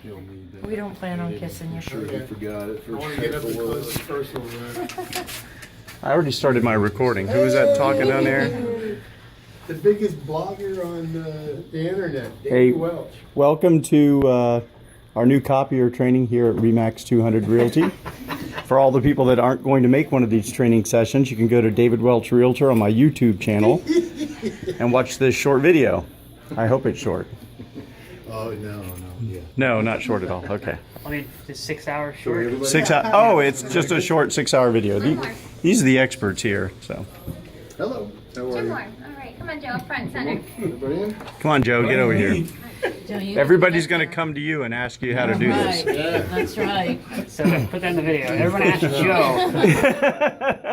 He'll need that. We don't plan on kissing you. I'm sure he forgot it. I want to get up and close the first one. I already started my recording. Who was that talking down there? The biggest blogger on the internet, Hey. David Welch. Welcome to our new copier training here at Remax 200 Realty. For all the people that aren't going to make one of these training sessions, you can go to David Welch Realtor on my YouTube channel and watch this short video. I hope it's short. Oh, no, yeah. No, not short at all. Okay. I mean, it's 6 hours short. 6 hours. Oh, it's just a short 6-hour video. These are the experts here. So, Hello. How are Two you? more. All right, come on, Joe, up front, center. Everybody in? come on, Joe, get over here. Don't you- Everybody's going to come to you and ask you how to do this. Right, that's right. So put that in the video. Everyone ask Joe.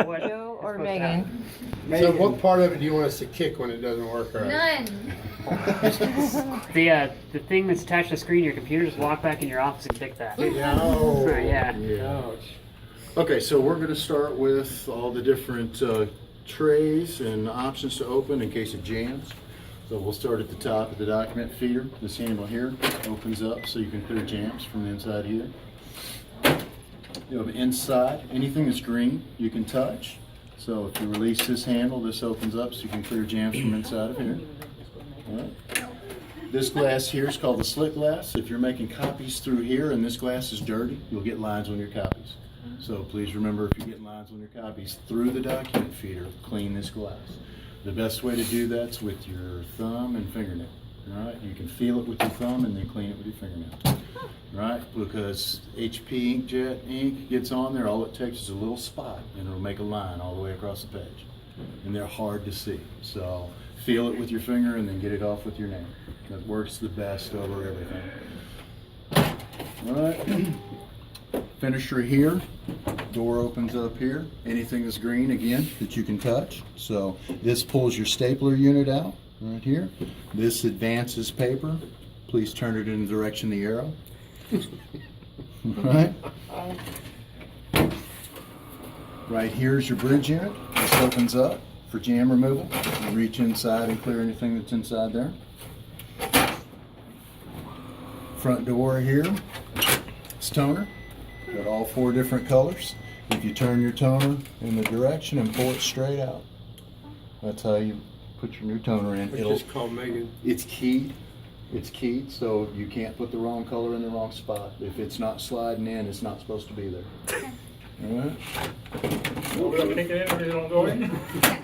What Joe or Megan? So what part of it do you want us to kick when it doesn't work right? None. the thing that's attached to the screen of your computer, just walk back in your office and kick that. No. Yeah. Ouch. Okay, so we're going to start with all the different trays and options to open in case it jams. So we'll start at the top of the document feeder. This handle here opens up so you can clear jams from the inside here. You have inside, anything that's green you can touch. So if you release this handle, this opens up so you can clear jams from inside of here. All right. This glass here is called the slick glass. If you're making copies through here and this glass is dirty, you'll get lines on your copies. So please remember, if you get lines on your copies through the document feeder, clean this glass. The best way to do that's with your thumb and fingernail. All right, you can feel it with your thumb and then clean it with your fingernail. Right, because HP inkjet ink gets on there, all it takes is a little spot and it'll make a line all the way across the page. And they're hard to see. So feel it with your finger and then get it off with your nail. That works the best over everything. All right. Finisher here, door opens up here. Anything that's green, again, that you can touch. So this pulls your stapler unit out right here. This advances paper. Please turn it in the direction of the arrow. Right. Right here is your bridge unit. This opens up for jam removal. You reach inside and clear anything that's inside there. Front door here. It's toner. Got all 4 different colors. If you turn your toner in the direction and pull it straight out, that's how you put your new toner in. Just call Megan. It's keyed. It's keyed, so you can't put the wrong color in the wrong spot. If it's not sliding in, it's not supposed to be there. All right. Yeah,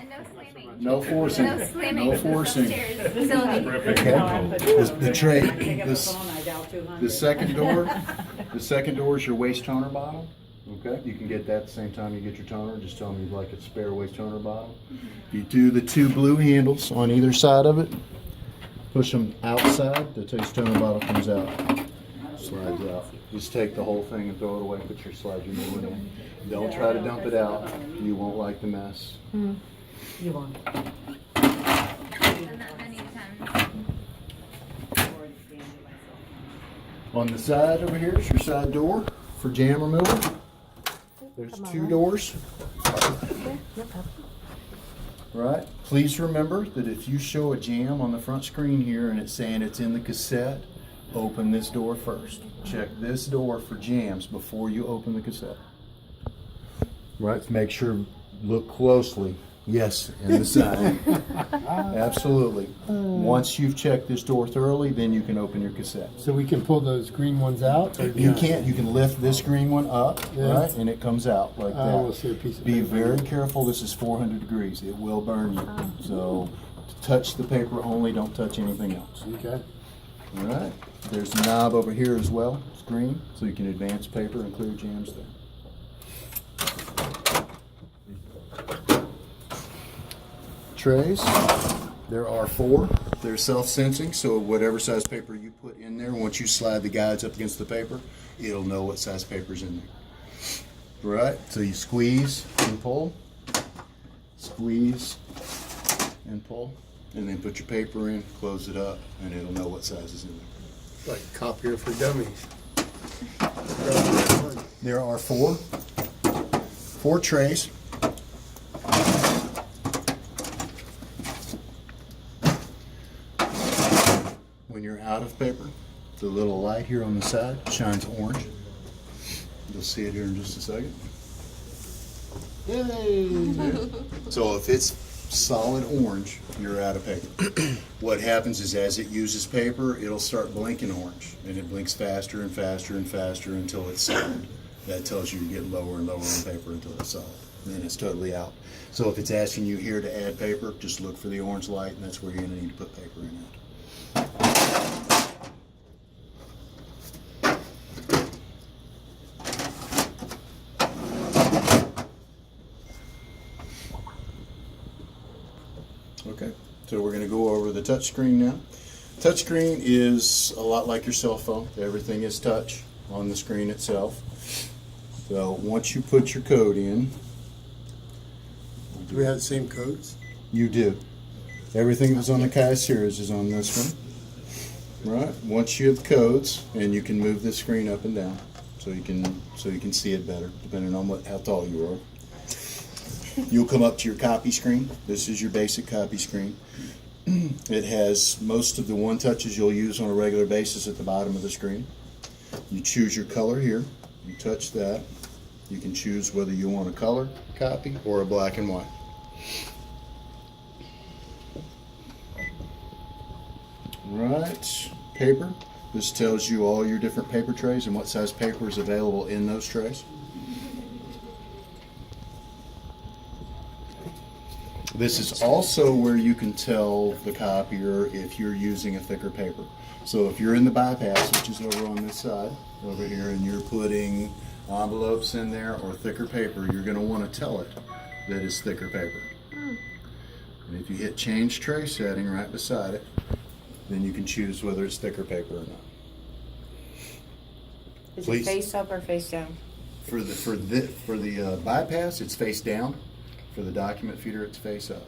no slamming. No forcing. No slamming. No forcing. Upstairs facility. The tray. The second door. The second door is your waste toner bottle. Okay, you can get that at the same time you get your toner. Just tell them you'd like a spare waste toner bottle. You do the 2 blue handles on either side of it. Push them outside. The taste toner bottle comes out. Slides out. Just take the whole thing and throw it away. Put your slide your new one in. Don't try to dump it out. You won't like the mess. You won't. Done that many times. On the side over here is your side door for jam removal. There's 2 doors. Right. Please remember that if you show a jam on the front screen here and it's saying it's in the cassette, open this door first. Check this door for jams before you open the cassette. Right. Make sure, look closely. Yes, in the side. Absolutely. Once you've checked this door thoroughly, then you can open your cassette. So we can pull those green ones out? Or You not? can't. You can lift this green one up, Yeah. right, and it comes out like I will that. see a piece of Be paper. very careful. This is 400 degrees. It will burn you. So touch the paper only. Don't touch anything else. Okay. All right. There's a knob over here as well. It's green, so you can advance paper and clear jams there. Trays. There are 4. They're self-sensing, so whatever size paper you put in there, once you slide the guides up against the paper, it'll know what size paper's in there. Right? So you squeeze and pull, squeeze and pull, and then put your paper in, close it up, and it'll know what size is in there. Like copier for dummies. There are 4 trays. When you're out of paper, The little light here on the side shines orange. You'll see it here in just a second. Yay! So if it's solid orange, you're out of paper. What happens is as it uses paper, it'll start blinking orange, and it blinks faster and faster and faster until it's solid. That tells you you're getting lower and lower on paper until it's solid. And then it's totally out. So if it's asking you here to add paper, just look for the orange light, and that's where you're gonna need to put paper in it. Okay, so we're going to go over the touch screen now. Touchscreen is a lot like your cell phone. Everything is touch on the screen itself. So once you put your code in, Do we have the same codes? you do. Everything that's on the Kai series is on this one. Right. Once you have the codes, and you can move the screen up and down, so you can see it better, depending on how tall you are. You'll come up to your copy screen. This is your basic copy screen. It has most of the one touches you'll use on a regular basis at the bottom of the screen. You choose your color here. You touch that. You can choose whether you want a color copy or a black and white. Right, paper. This tells you all your different paper trays and what size paper is available in those trays. This is also where you can tell the copier if you're using a thicker paper. So if you're in the bypass, which is over on this side, over here, and you're putting envelopes in there or thicker paper, you're going to want to tell it that it's thicker paper. And if you hit change tray setting right beside it, then you can choose whether it's thicker paper or not. Is Please. it face up or face down? For the bypass, it's face down. For the document feeder, it's face up.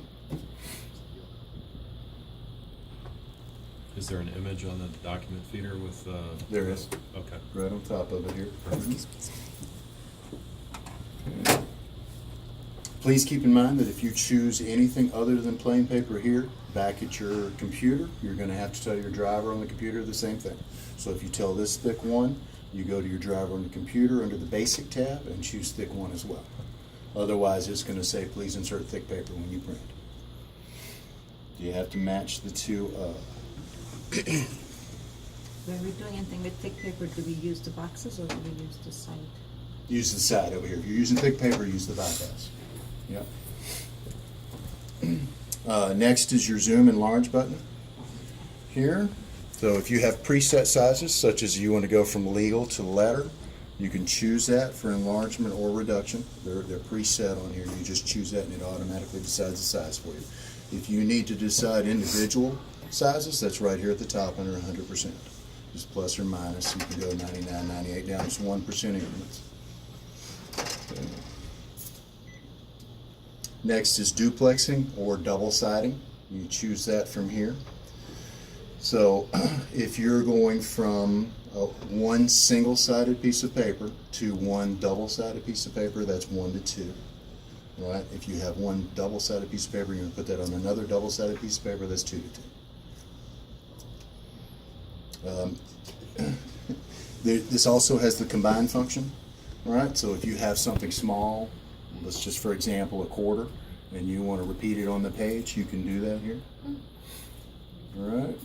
Is there an image on the document feeder with? There is, Okay. right on top of it here. Please keep in mind that if you choose anything other than plain paper here, back at your computer, you're going to have to tell your driver on the computer the same thing. So if you tell this thick one, you go to your driver on the computer under the basic tab and choose thick one as well. Otherwise, it's going to say, please insert thick paper when you print. You have to match the two up. When we're doing anything with thick paper, do we use the boxes or do we use the side? Use the side over here. If you're using thick paper, use the bypass. Yep. Next is your zoom and enlarge button here. So if you have preset sizes, such as you want to go from legal to letter, you can choose that for enlargement or reduction. They're preset on here. You just choose that and it automatically decides the size for you. If you need to decide individual sizes, that's right here at the top under 100%. Just plus or minus. You can go 99, 98 down to 1% increments. Okay. Next is duplexing or double siding. You choose that from here. So if you're going from one single-sided piece of paper to one double-sided piece of paper, that's 1 to 2. Right? If you have one double-sided piece of paper, you're going to put that on another double-sided piece of paper, that's 2 to 2. This also has the combine function. Right? So if you have something small, let's just for example a quarter, and you want to repeat it on the page, you can do that here. All right.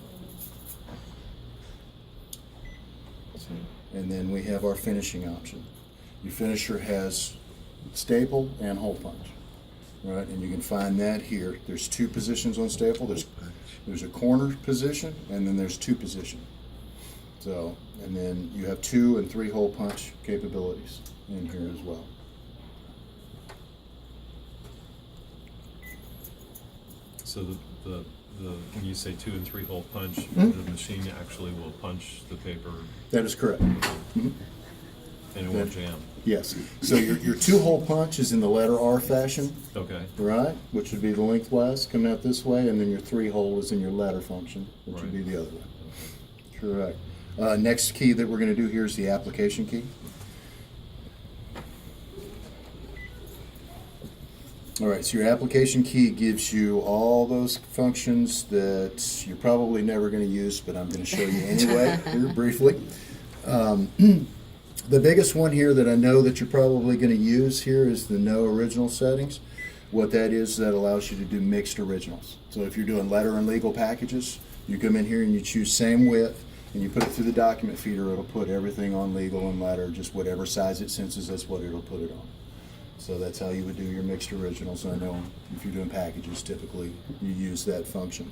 And then we have our finishing option. Your finisher has staple and hole punch, right? And you can find that here. There's 2 positions on staple. There's a corner position, and then there's 2 position. So, and then you have 2 and 3 hole punch capabilities in here as well. So when you say 2 and 3 hole punch, Mm-hmm. the machine actually will punch the paper That is correct. Mhm. and it won't jam. Yes. So your 2 hole punch is in the letter R fashion, Okay. right? Which would be the lengthwise coming out this way, and then your 3 hole is in your letter function, which would be Right. the other way. Correct. Next key that we're going to do here is the application key. All right, so your application key gives you all those functions that you're probably never going to use, but I'm going to show you anyway here briefly. The biggest one here that I know that you're probably going to use here is the no original settings. What that is, that allows you to do mixed originals. So if you're doing letter and legal packages, you come in here and you choose same width, and you put it through the document feeder. It'll put everything on legal and letter, just whatever size it senses, that's what it'll put it on. So that's how you would do your mixed originals. I know if you're doing packages, typically you use that function.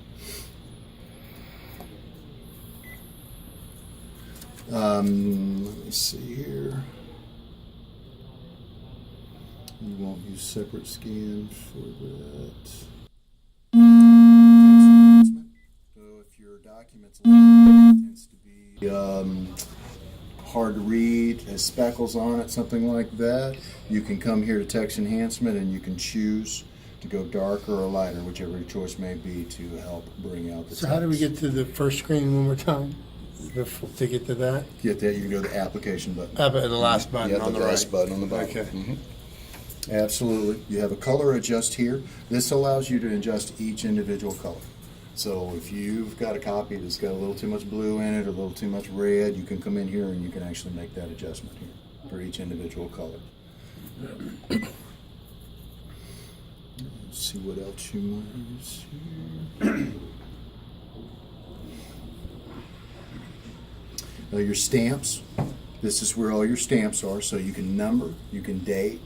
Let me see here. You won't use separate scan for that. Text enhancement. So if your document's tends to be hard to read, has speckles on it, something like that, you can come here to text enhancement and you can choose to go darker or lighter, whichever your choice may be, to help bring out the text. So how do we get to the first screen one more time? To get to that? Get that, you can go to the application button. The last button Yeah, on the last right. button on the bottom. Okay. Mhm. Absolutely. You have a color adjust here. This allows you to adjust each individual color. So if you've got a copy that's got a little too much blue in it, or a little too much red, you can come in here and you can actually make that adjustment here for each individual color. Let's see what else you might use here. Now your stamps. This is where all your stamps are, so you can number, you can date,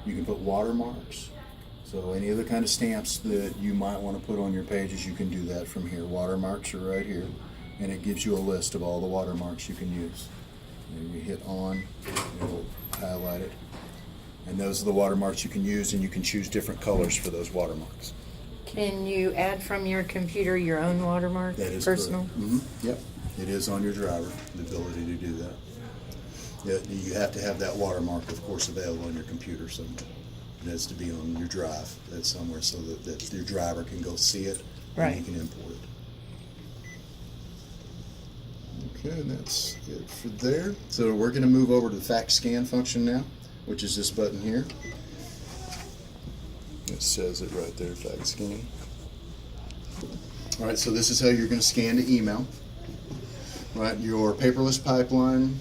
you can put watermarks. So any other kind of stamps that you might want to put on your pages, you can do that from here. Watermarks are right here, and it gives you a list of all the watermarks you can use. And you hit on, it'll highlight it. And those are the watermarks you can use, and you can choose different colors for those watermarks. Can you add from your computer your own watermark, That is personal? correct. Yep, it is on your driver, the ability to do that. Yeah, you have to have that watermark, of course, available on your computer somewhere. It has to be on your drive, that's somewhere, so that your driver can go see it and Right. you can import it. Okay, and that's it for there. So we're going to move over to the fax scan function now, which is this button here. It says it right there, fax scan. All right, so this is how you're going to scan the email. Right, your paperless pipeline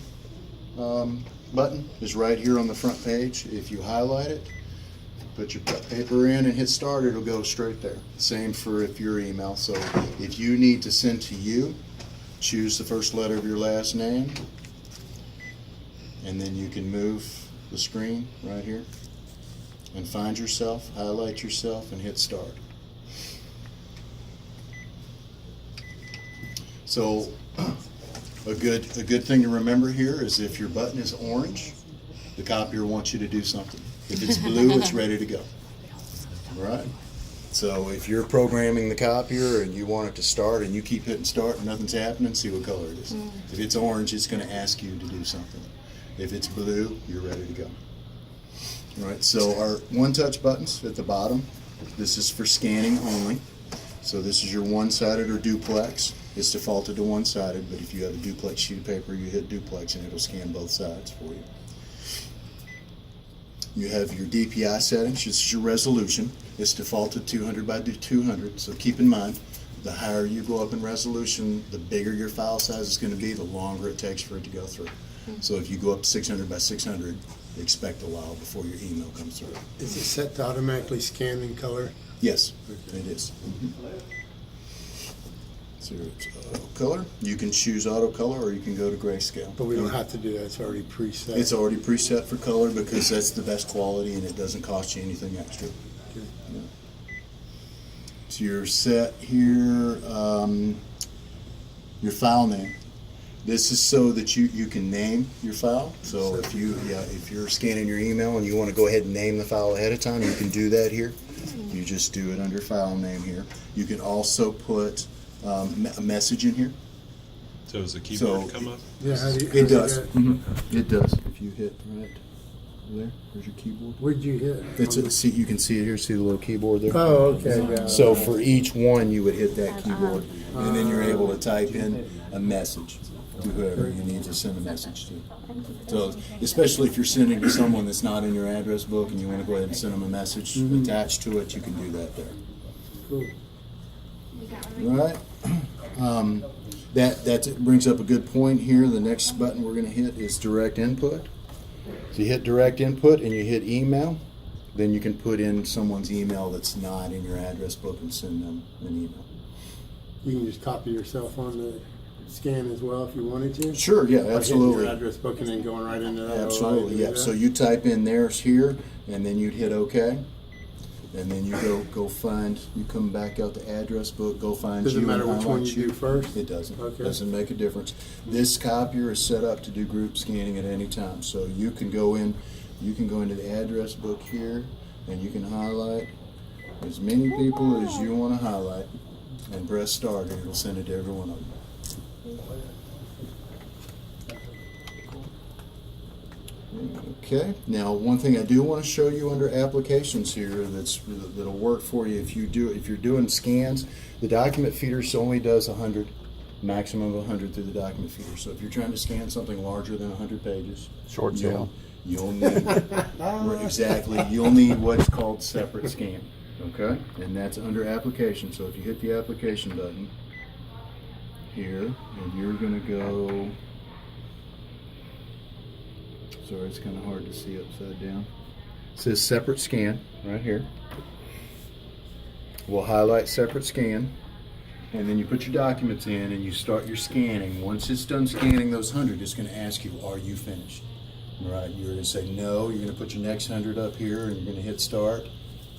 button is right here on the front page. If you highlight it, put your paper in and hit start, it'll go straight there. Same for if your email. So if you need to send to you, choose the first letter of your last name, and then you can move the screen right here and find yourself, highlight yourself, and hit start. So a good thing to remember here is if your button is orange, the copier wants you to do something. If it's blue, it's ready to go. All right? So if you're programming the copier and you want it to start and you keep hitting start and nothing's happening, see what color it is. If it's orange, it's going to ask you to do something. If it's blue, you're ready to go. All right, so our one-touch buttons at the bottom, this is for scanning only. So this is your one-sided or duplex. It's defaulted to one-sided, but if you have a duplex sheet of paper, you hit duplex and it'll scan both sides for you. You have your DPI settings. This is your resolution. It's defaulted 200 by 200, so keep in mind, the higher you go up in resolution, the bigger your file size is going to be, the longer it takes for it to go through. So if you go up to 600 by 600, expect a while before your email comes through. Is it set to automatically scan in color? Yes, it is. So it's auto color. You can choose auto color or you can go to grayscale. But we don't have to do that, it's already preset. It's already preset for color because that's the best quality and it doesn't cost you anything extra. Okay. Yeah. So you're set here, your file name. This is so that you can name your file. So if you're scanning your email and you want to go ahead and name the file ahead of time, you can do that here. You just do it under file name here. You can also put a message in here. So does the keyboard So- come up? Yeah, how do you, It does. that- It does. If you hit right there, there's your keyboard. Where'd you hit? See, you can see it here. See the little keyboard there. Oh, okay, yeah. So for each one, you would hit that keyboard, and then you're able to type in a message. to whoever you need to send a message to. So, especially if you're sending to someone that's not in your address book and you want to go ahead and send them a message attached to it, you can do that there. Cool. All right. That brings up a good point here. The next button we're going to hit is direct input. So you hit direct input and you hit email. Then you can put in someone's email that's not in your address book and send them an email. You can just copy yourself on the scan as well if you wanted to. Sure, yeah, By hitting absolutely. your address book and then going right into that. Absolutely, yeah. So you type in theirs here, and then you'd hit OK. And then you go find, you come back out the address book, go find Does it you matter and which one highlight you do first? It doesn't. Okay. Doesn't make a difference. This copier is set up to do group scanning at any time. So you can go into the address book here, and you can highlight as many people as you want to highlight, and press start, and it'll send it to every one of them. Okay. Now, one thing I do want to show you under applications here that'll work for you if you're doing scans. The document feeder only does 100, maximum of 100 through the document feeder. So if you're trying to scan something larger than 100 pages, Short sale. you'll need exactly. You'll need what's called separate scan. Okay, and that's under application. So if you hit the application button here, and you're going to go. Sorry, it's kind of hard to see upside down. It says separate scan right here. We'll highlight separate scan, and then you put your documents in and you start your scanning. Once it's done scanning those 100, it's going to ask you, are you finished? Right, you're going to say no, you're going to put your next 100 up here and you're going to hit start,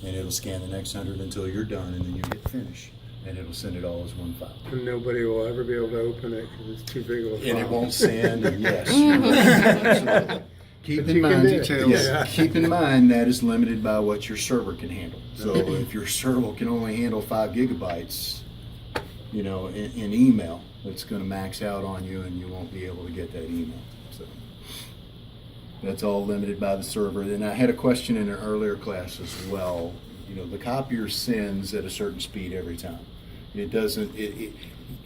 and it'll scan the next 100 until you're done, and then you hit finish, and it'll send it all as one file. And nobody will ever be able to open it because it's too big of a file. And it won't send, and yes. Absolutely. Keep But in you can mind, do it. yes, Yeah. keep in mind that is limited by what your server can handle. So if your server can only handle 5 gigabytes, in email, it's going to max out on you, and you won't be able to get that email. So that's all limited by the server. And I had a question in an earlier class as well. The copier sends at a certain speed every time. It doesn't.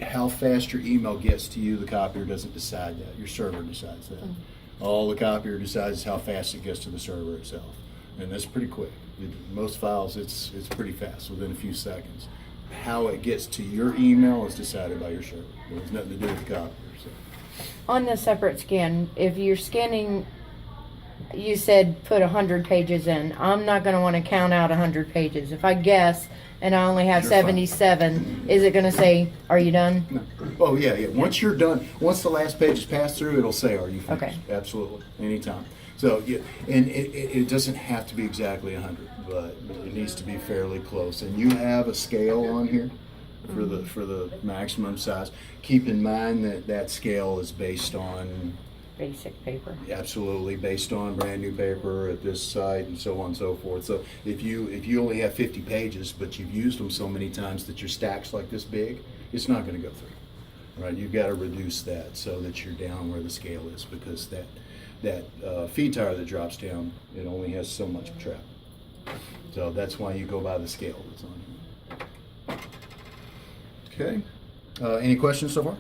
How fast your email gets to you, the copier doesn't decide that. Your server decides that. All the copier decides is how fast it gets to the server itself, and that's pretty quick. Most files, it's pretty fast, within a few seconds. How it gets to your email is decided by your server. It has nothing to do with the copier. So. On the separate scan, if you're scanning, you said put 100 pages in. I'm not going to want to count out 100 pages. If I guess and I only have You're fine. 77, is it going to say, are you done? No. Oh yeah. Once you're done, once the last page is passed through, it'll say, "Are you finished?" Okay. Absolutely, anytime. So yeah, and it doesn't have to be exactly 100, but it needs to be fairly close. And you have a scale on here for the maximum size. Keep in mind that scale is based on. Basic paper. Absolutely, based on brand new paper at this site and so on and so forth. So if you only have 50 pages, but you've used them so many times that your stack's like this big, it's not going to go through. Right? You've got to reduce that so that you're down where the scale is, because that feed tire that drops down, it only has so much travel. So that's why you go by the scale that's on here. Okay. Any questions so far?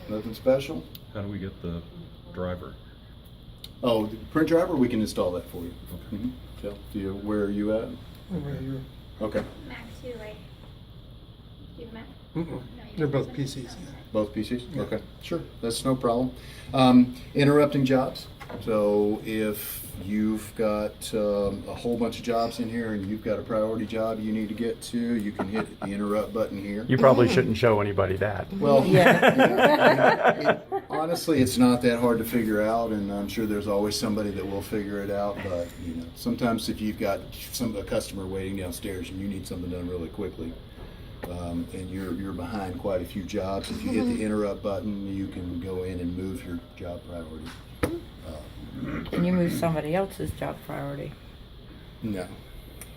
Nothing special? How do we get the driver? Oh, the print driver, we can install that for you. Okay. So, where are you at? Right here. Okay. Mac too, like. Do you have Mac? Mm-mm. They're both PCs. Both PCs? Okay, sure, that's no problem. Interrupting jobs. So if you've got a whole bunch of jobs in here and you've got a priority job you need to get to, you can hit the interrupt button here. You probably shouldn't show anybody that. Well, honestly, it's not that hard to figure out, and I'm sure there's always somebody that will figure it out. But sometimes if you've got a customer waiting downstairs and you need something done really quickly, and you're behind quite a few jobs, if you hit the interrupt button, you can go in and move your job priority. Can you move somebody else's job priority? No.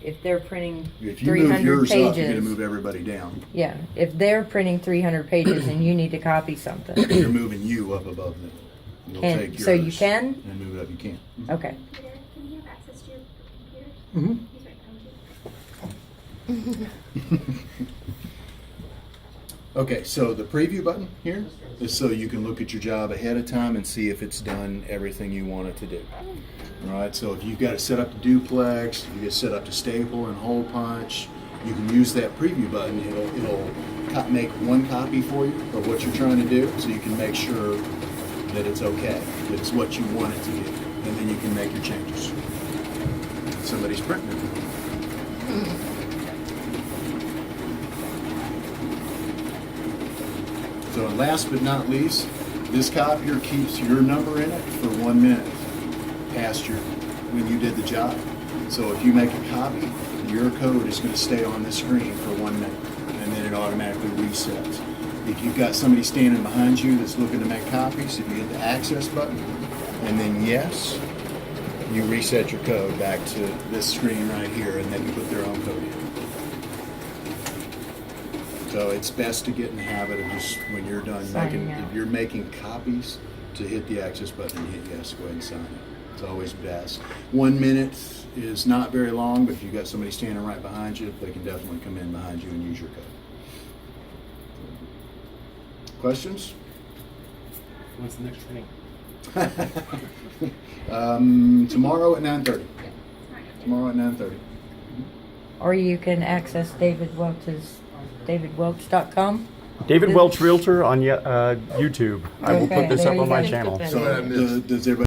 If they're printing If you move 300 yours pages. up, you're going to move everybody down. Yeah, if they're printing 300 pages and you need to copy something. You're moving you up above them. You'll And take so you yours can? and move it up. You can. Okay. Peter, can you have access to your computer? Mhm. He's right behind you. Okay, so the preview button here is so you can look at your job ahead of time and see if it's done everything you want it to do. All right, so if you've got it set up to duplex, if you get it set up to staple and hole punch, you can use that preview button. It'll make one copy for you of what you're trying to do, so you can make sure that it's okay, that it's what you want it to do, and then you can make your changes. Somebody's printing it. So last but not least, this copier keeps your number in it for 1 minute past when you did the job. So if you make a copy, your code is going to stay on the screen for 1 minute, and then it automatically resets. If you've got somebody standing behind you that's looking to make copies, if you hit the access button, and then yes, you reset your code back to this screen right here, and they can put their own code in. So it's best to get in the habit of just, when you're done Signing making, out. if you're making copies, to hit the access button and hit yes, go ahead and sign it. It's always best. 1 minute is not very long, but if you've got somebody standing right behind you, they can definitely come in behind you and use your code. Questions? When's the next training? Tomorrow at 9:30. Tomorrow at 9:30. Or you can access David Welch's, davidwelch.com. David Welch Realtor on YouTube. I will Okay, put this there up you on my go. channel. So I missed. Does everybody